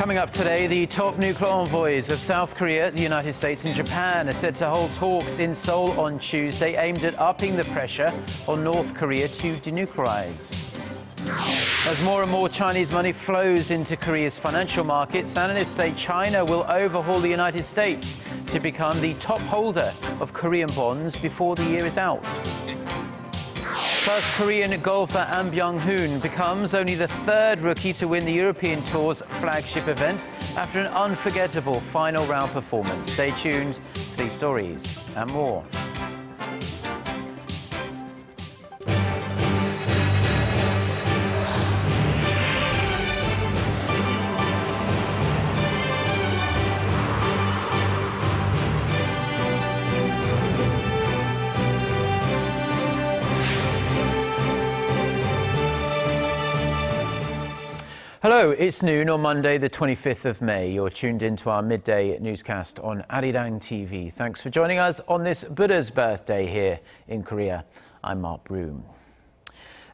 Coming up today, the top nuclear envoys of South Korea, the United States and Japan are set to hold talks in Seoul on Tuesday aimed at upping the pressure on North Korea to denuclearize. As more and more Chinese money flows into Korea's financial markets, analysts say China will overhaul the United States to become the top holder of Korean bonds before the year is out. Plus, Korean golfer An Byeong-hun becomes only the third rookie to win the European Tour's flagship event after an unforgettable final round performance. Stay tuned for these stories and more. Hello, it's noon on Monday, the 25th of May. You're tuned into our midday newscast on Arirang TV. Thanks for joining us on this Buddha's birthday here in Korea. I'm Mark Broome.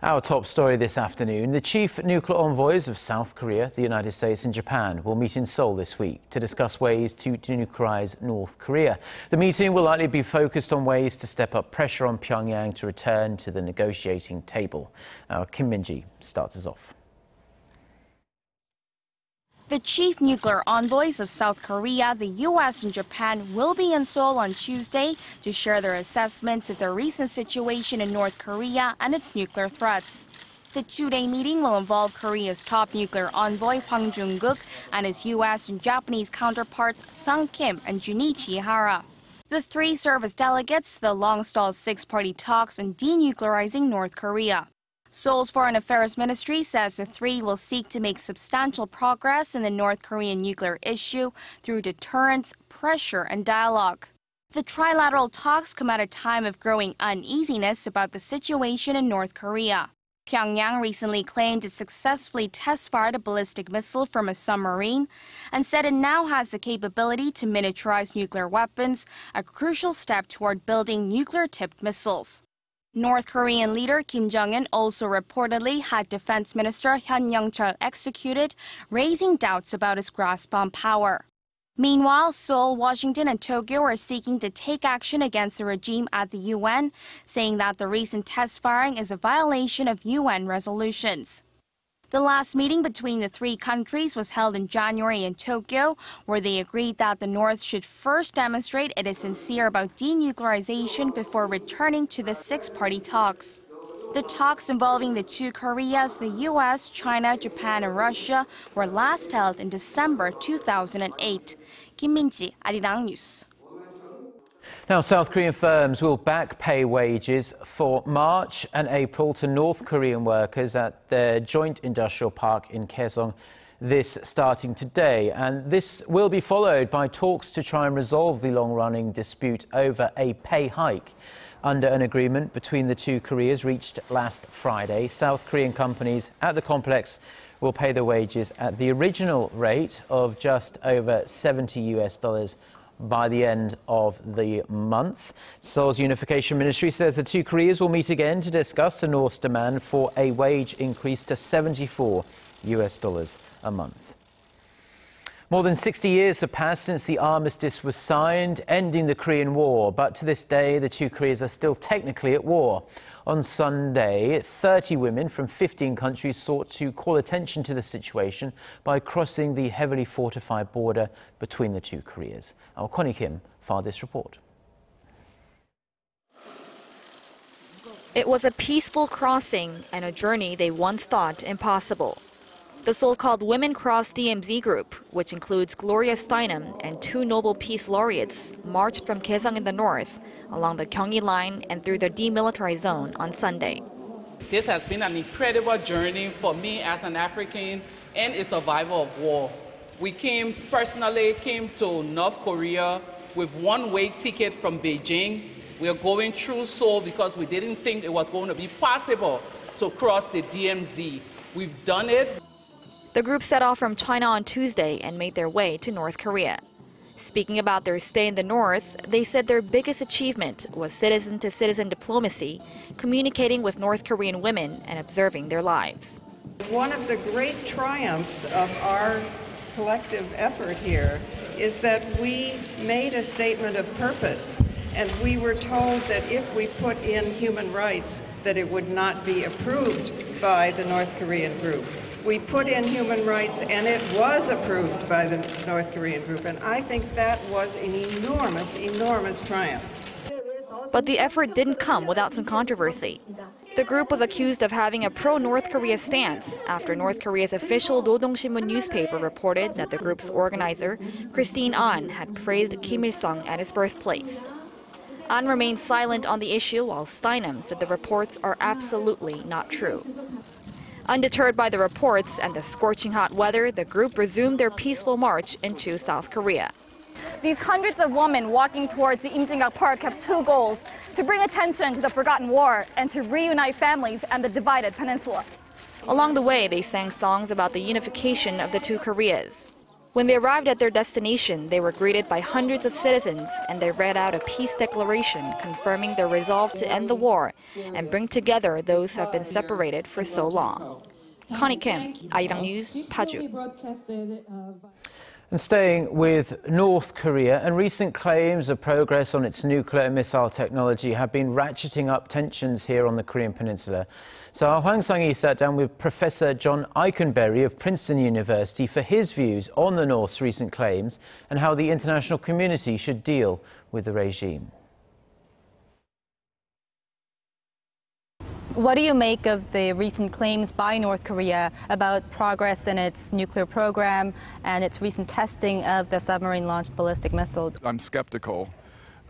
Our top story this afternoon, the chief nuclear envoys of South Korea, the United States and Japan will meet in Seoul this week to discuss ways to denuclearize North Korea. The meeting will likely be focused on ways to step up pressure on Pyongyang to return to the negotiating table. Our Kim Min-ji starts us off. The chief nuclear envoys of South Korea, the U.S. and Japan will be in Seoul on Tuesday to share their assessments of the recent situation in North Korea and its nuclear threats. The two-day meeting will involve Korea's top nuclear envoy Hwang Jung-guk and his U.S. and Japanese counterparts Sung Kim and Junichi Hara. The three serve as delegates to the long-stalled six-party talks on denuclearizing North Korea. Seoul's Foreign Affairs Ministry says the three will seek to make substantial progress in the North Korean nuclear issue through deterrence, pressure, and dialogue. The trilateral talks come at a time of growing uneasiness about the situation in North Korea. Pyongyang recently claimed it successfully test-fired a ballistic missile from a submarine and said it now has the capability to miniaturize nuclear weapons, a crucial step toward building nuclear-tipped missiles. North Korean leader Kim Jong-un also reportedly had Defense Minister Hyun Young-chul executed, raising doubts about his grasp on power. Meanwhile, Seoul, Washington, and Tokyo are seeking to take action against the regime at the UN, saying that the recent test firing is a violation of UN resolutions. The last meeting between the three countries was held in January in Tokyo, where they agreed that the North should first demonstrate it is sincere about denuclearization before returning to the six-party talks. The talks involving the two Koreas, the U.S., China, Japan, and Russia, were last held in December 2008. Kim Min-ji, Arirang News. Now, South Korean firms will back pay wages for March and April to North Korean workers at their joint industrial park in Kaesong, this starting today. And this will be followed by talks to try and resolve the long-running dispute over a pay hike. Under an agreement between the two Koreas reached last Friday, South Korean companies at the complex will pay their wages at the original rate of just over $70 by the end of the month. Seoul's Unification Ministry says the two Koreas will meet again to discuss the North's demand for a wage increase to $74 a month. More than 60 years have passed since the armistice was signed, ending the Korean War. But to this day, the two Koreas are still technically at war. On Sunday, 30 women from 15 countries sought to call attention to the situation by crossing the heavily fortified border between the two Koreas. Our Connie Kim filed this report. It was a peaceful crossing and a journey they once thought impossible. The so-called Women Cross DMZ group, which includes Gloria Steinem and two Nobel Peace Laureates, marched from Kaesong in the north, along the Gyeonggi line and through the demilitarized zone on Sunday. This has been an incredible journey for me as an African and a survivor of war. We personally came to North Korea with one-way ticket from Beijing. We are going through Seoul because we didn't think it was going to be possible to cross the DMZ. We've done it. The group set off from China on Tuesday and made their way to North Korea. Speaking about their stay in the north, they said their biggest achievement was citizen-to-citizen diplomacy, communicating with North Korean women and observing their lives. One of the great triumphs of our collective effort here is that we made a statement of purpose, and we were told that if we put in human rights, that it would not be approved by the North Korean group. We put in human rights, and it was approved by the North Korean group, and I think that was an enormous, enormous triumph. But the effort didn't come without some controversy. The group was accused of having a pro-North Korea stance after North Korea's official Rodong-sinmun newspaper reported that the group's organizer, Christine An, had praised Kim Il-sung at his birthplace. An remained silent on the issue, while Steinem said the reports are absolutely not true. Undeterred by the reports and the scorching hot weather, the group resumed their peaceful march into South Korea. These hundreds of women walking towards the Imjingang Park have two goals: to bring attention to the forgotten war and to reunite families and the divided peninsula. Along the way, they sang songs about the unification of the two Koreas. When they arrived at their destination, they were greeted by hundreds of citizens, and they read out a peace declaration confirming their resolve to end the war and bring together those who have been separated for so long. Connie Kim, Arirang News, Paju. And staying with North Korea, and recent claims of progress on its nuclear missile technology have been ratcheting up tensions here on the Korean Peninsula. So our Hwang Sang-hee sat down with Professor John Eikenberry of Princeton University for his views on the North's recent claims and how the international community should deal with the regime. What do you make of the recent claims by North Korea about progress in its nuclear program and its recent testing of the submarine-launched ballistic missile? I'm skeptical,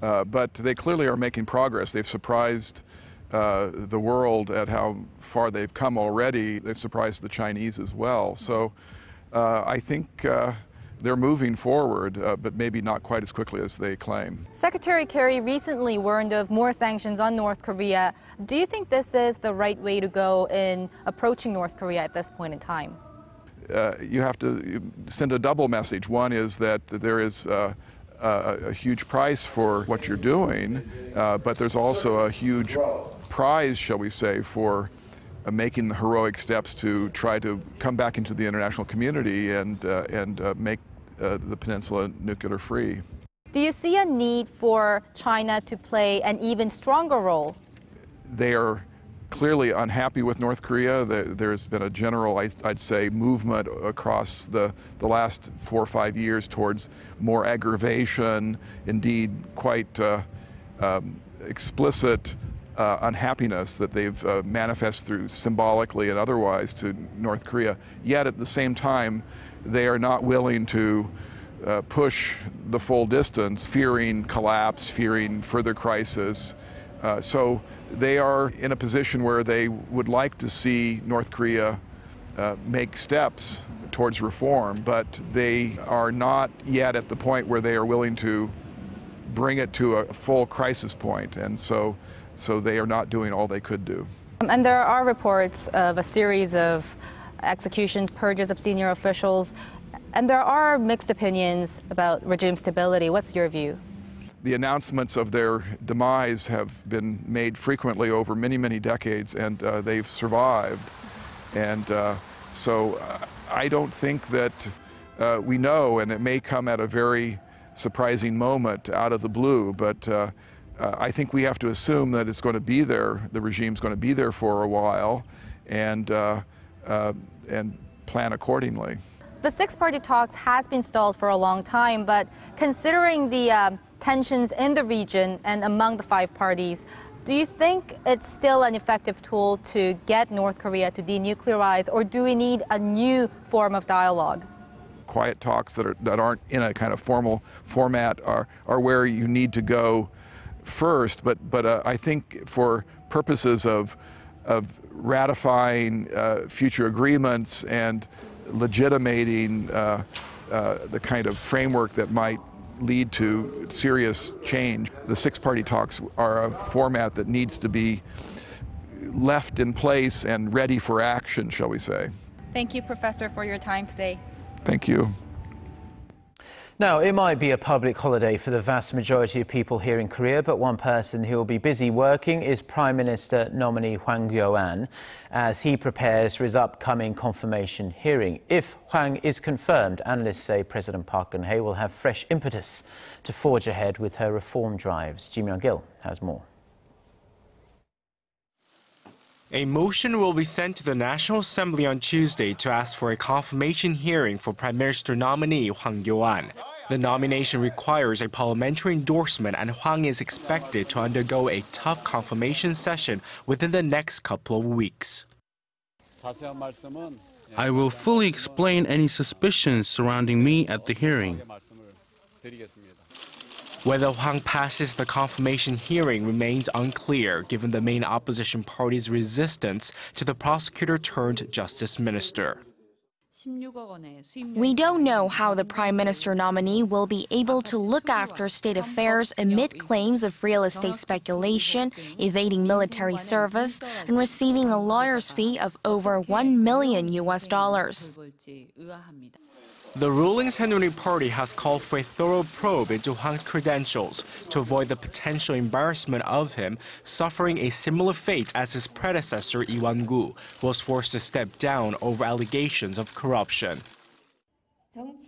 but they clearly are making progress. They've surprised the world at how far they've come already. They've surprised the Chinese as well. So I think they're moving forward, but maybe not quite as quickly as they claim. Secretary Kerry recently warned of more sanctions on North Korea. Do you think this is the right way to go in approaching North Korea at this point in time? You have to send a double message. One is that there is a huge price for what you're doing, but there's also a huge prize, shall we say, for making the heroic steps to try to come back into the international community and make the peninsula nuclear free. Do you see a need for China to play an even stronger role? They are clearly unhappy with North Korea. There's been a general, I'd say, movement across the last 4 or 5 years towards more aggravation, indeed quite explicit unhappiness that they've manifested through symbolically and otherwise to North Korea. Yet at the same time, they are not willing to push the full distance, fearing collapse, fearing further crisis. So they are in a position where they would like to see North Korea make steps towards reform, but they are not yet at the point where they are willing to bring it to a full crisis point, and so they are not doing all they could do. And there are reports of a series of executions, purges of senior officials, and there are mixed opinions about regime stability. What's your view? The announcements of their demise have been made frequently over many, many decades, and they've survived. And so I don't think that we know, and it may come at a very surprising moment out of the blue, but I think we have to assume that it's going to be there, the regime's going to be there for a while, and plan accordingly. The six-party talks has been stalled for a long time, but considering the tensions in the region and among the five parties, do you think it's still an effective tool to get North Korea to denuclearize, or do we need a new form of dialogue? Quiet talks that aren't in a kind of formal format are where you need to go first, but I think for purposes of ratifying future agreements and legitimating the kind of framework that might lead to serious change, the six-party talks are a format that needs to be left in place and ready for action, shall we say. Thank you, Professor, for your time today. Thank you. Now, it might be a public holiday for the vast majority of people here in Korea, but one person who will be busy working is Prime Minister nominee Hwang Kyo-an as he prepares for his upcoming confirmation hearing. If Hwang is confirmed, analysts say President Park Geun-hye will have fresh impetus to forge ahead with her reform drives. Ji Myung-gil has more. A motion will be sent to the National Assembly on Tuesday to ask for a confirmation hearing for Prime Minister nominee Hwang Kyo-an. The nomination requires a parliamentary endorsement, and Hwang is expected to undergo a tough confirmation session within the next couple of weeks. I will fully explain any suspicions surrounding me at the hearing. Whether Hwang passes the confirmation hearing remains unclear, given the main opposition party's resistance to the prosecutor-turned-justice minister. We don't know how the Prime Minister nominee will be able to look after state affairs amid claims of real estate speculation, evading military service, and receiving a lawyer's fee of over $1 million. The ruling Saenuri Party has called for a thorough probe into Hwang's credentials to avoid the potential embarrassment of him suffering a similar fate as his predecessor Lee Won-gu was forced to step down over allegations of corruption.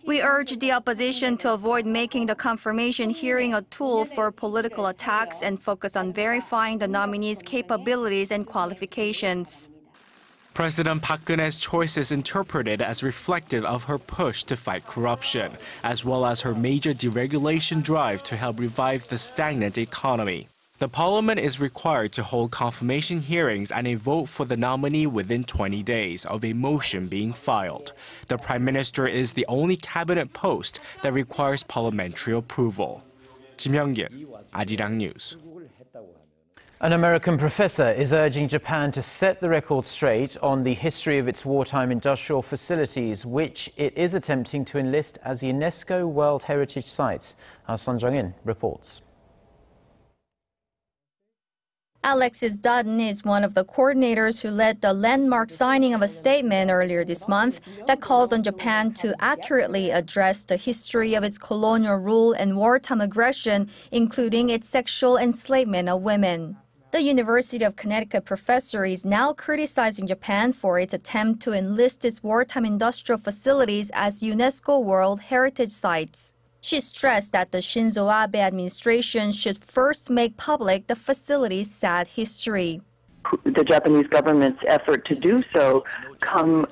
We urge the opposition to avoid making the confirmation hearing a tool for political attacks and focus on verifying the nominee's capabilities and qualifications. President Park Geun-hye's choice is interpreted as reflective of her push to fight corruption, as well as her major deregulation drive to help revive the stagnant economy. The parliament is required to hold confirmation hearings and a vote for the nominee within 20 days of a motion being filed. The prime minister is the only cabinet post that requires parliamentary approval. Ji Myung-gil, Arirang News. An American professor is urging Japan to set the record straight on the history of its wartime industrial facilities, which it is attempting to enlist as UNESCO World Heritage Sites. Our Son Jung-in reports. Alexis Dutton is one of the coordinators who led the landmark signing of a statement earlier this month that calls on Japan to accurately address the history of its colonial rule and wartime aggression, including its sexual enslavement of women. The University of Connecticut professor is now criticizing Japan for its attempt to enlist its wartime industrial facilities as UNESCO World Heritage Sites. She stressed that the Shinzo Abe administration should first make public the facility's sad history. The Japanese government's effort to do so come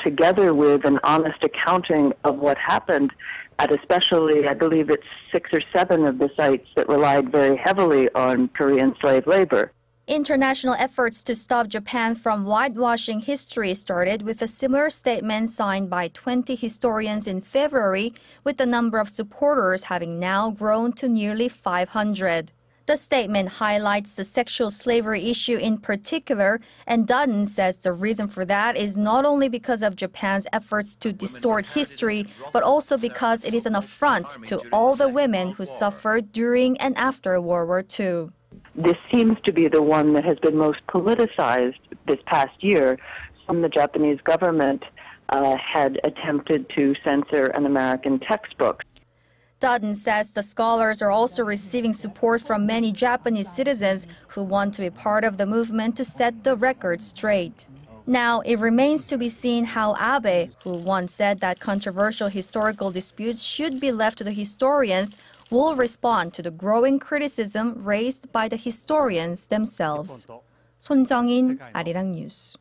together with an honest accounting of what happened at especially, I believe it's 6 or 7 of the sites that relied very heavily on Korean slave labor. International efforts to stop Japan from whitewashing history started with a similar statement signed by 20 historians in February, with the number of supporters having now grown to nearly 500. The statement highlights the sexual slavery issue in particular, and Dutton says the reason for that is not only because of Japan's efforts to distort history, but also because it is an affront to all the women who suffered during and after World War II. This seems to be the one that has been most politicized this past year. The Japanese government had attempted to censor an American textbook. Dutton says the scholars are also receiving support from many Japanese citizens who want to be part of the movement to set the record straight. Now, it remains to be seen how Abe, who once said that controversial historical disputes should be left to the historians, will respond to the growing criticism raised by the historians themselves. Son Jung-in, Arirang News.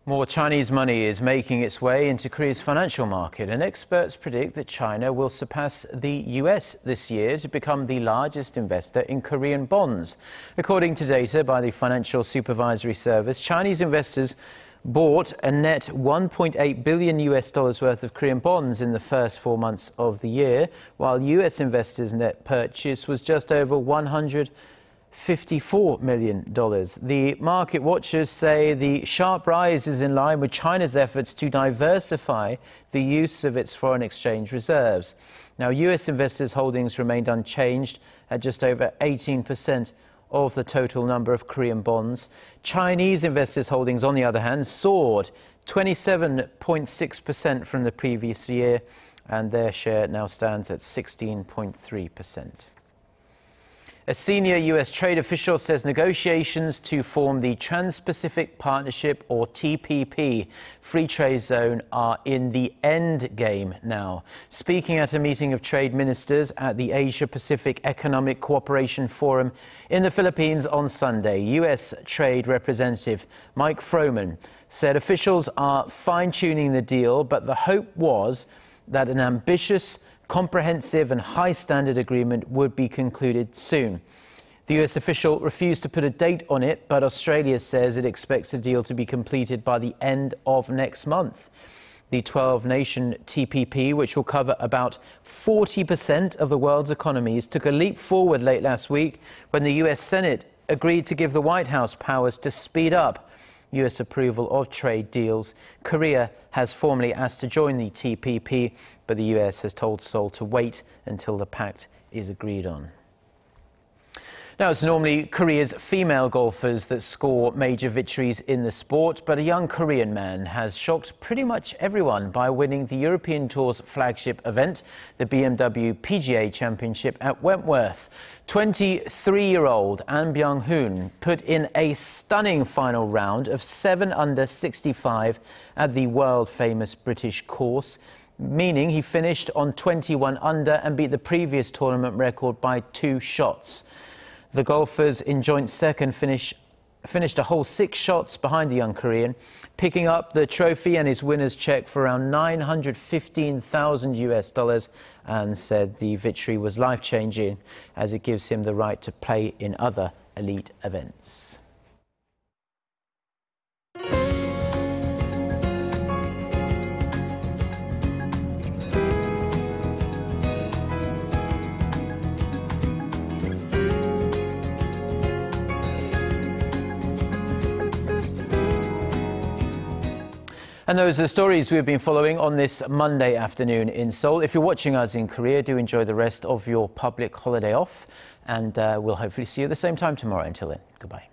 More Chinese money is making its way into Korea's financial market, and experts predict that China will surpass the US this year to become the largest investor in Korean bonds. According to data by the Financial Supervisory Service, Chinese investors bought a net $1.8 billion worth of Korean bonds in the first 4 months of the year, while US investors' net purchase was just over $154 million. The market watchers say the sharp rise is in line with China's efforts to diversify the use of its foreign exchange reserves. Now, US investors' holdings remained unchanged at just over 18% of the total number of Korean bonds. Chinese investors' holdings, on the other hand, soared 27.6% from the previous year, and their share now stands at 16.3%. A senior U.S. trade official says negotiations to form the Trans-Pacific Partnership, or TPP, free trade zone are in the end game now. Speaking at a meeting of trade ministers at the Asia-Pacific Economic Cooperation Forum in the Philippines on Sunday, U.S. Trade Representative Mark Broome said officials are fine-tuning the deal, but the hope was that an ambitious, comprehensive and high-standard agreement would be concluded soon. The US official refused to put a date on it, but Australia says it expects the deal to be completed by the end of next month. The 12-nation TPP, which will cover about 40% of the world's economies, took a leap forward late last week when the US Senate agreed to give the White House powers to speed up US approval of trade deals. Korea has formally asked to join the TPP, but the US has told Seoul to wait until the pact is agreed on. Now, it's normally Korea's female golfers that score major victories in the sport, but a young Korean man has shocked pretty much everyone by winning the European Tour's flagship event, the BMW PGA Championship at Wentworth. 23-year-old An Byeong-hun put in a stunning final round of 7 under 65 at the world-famous British course, meaning he finished on 21 under and beat the previous tournament record by 2 shots. The golfers in joint second finished a whole 6 shots behind the young Korean, picking up the trophy and his winner's check for around $915,000, and said the victory was life-changing as it gives him the right to play in other elite events. And those are the stories we've been following on this Monday afternoon in Seoul. If you're watching us in Korea, do enjoy the rest of your public holiday off, and we'll hopefully see you at the same time tomorrow. Until then, goodbye.